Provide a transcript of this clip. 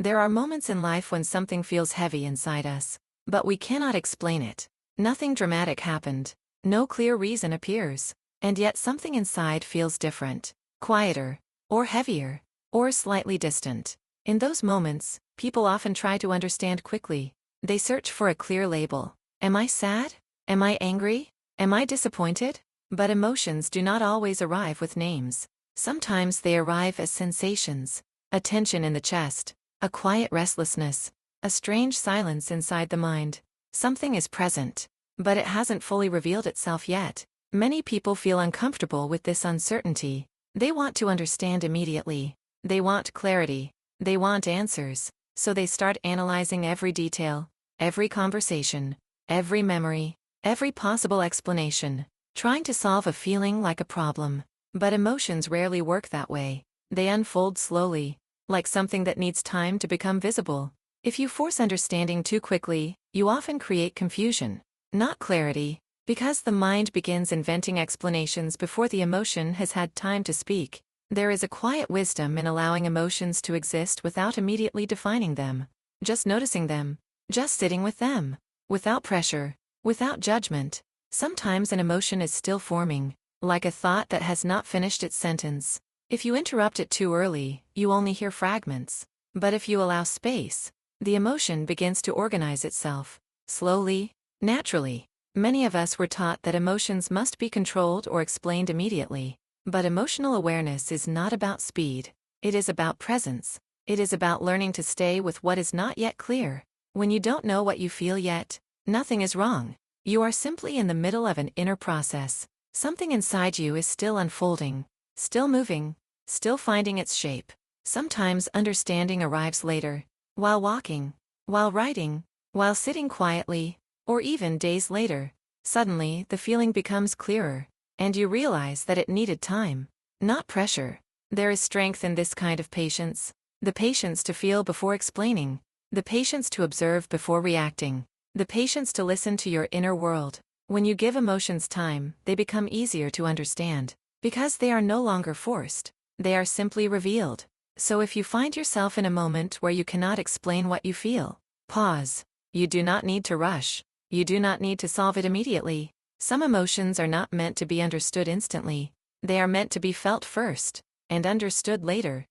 There are moments in life when something feels heavy inside us, but we cannot explain it. Nothing dramatic happened. No clear reason appears. And yet something inside feels different, quieter, or heavier, or slightly distant. In those moments, people often try to understand quickly. They search for a clear label. Am I sad? Am I angry? Am I disappointed? But emotions do not always arrive with names. Sometimes they arrive as sensations. A tension in the chest, a quiet restlessness, a strange silence inside the mind. Something is present, but it hasn't fully revealed itself yet. Many people feel uncomfortable with this uncertainty. They want to understand immediately. They want clarity. They want answers. So they start analyzing every detail, every conversation, every memory, every possible explanation, trying to solve a feeling like a problem. But emotions rarely work that way. They unfold slowly, like something that needs time to become visible. If you force understanding too quickly, you often create confusion, not clarity, because the mind begins inventing explanations before the emotion has had time to speak. There is a quiet wisdom in allowing emotions to exist without immediately defining them, just noticing them, just sitting with them, without pressure, without judgment. Sometimes an emotion is still forming, like a thought that has not finished its sentence. If you interrupt it too early, you only hear fragments. But if you allow space, the emotion begins to organize itself, slowly, naturally. Many of us were taught that emotions must be controlled or explained immediately. But emotional awareness is not about speed. It is about presence. It is about learning to stay with what is not yet clear. When you don't know what you feel yet, nothing is wrong. You are simply in the middle of an inner process. Something inside you is still unfolding, still moving, still finding its shape. Sometimes understanding arrives later, while walking, while writing, while sitting quietly, or even days later. Suddenly, the feeling becomes clearer, and you realize that it needed time, not pressure. There is strength in this kind of patience. The patience to feel before explaining. The patience to observe before reacting. The patience to listen to your inner world. When you give emotions time, they become easier to understand. Because they are no longer forced. They are simply revealed. So if you find yourself in a moment where you cannot explain what you feel, pause. You do not need to rush. You do not need to solve it immediately. Some emotions are not meant to be understood instantly. They are meant to be felt first, and understood later.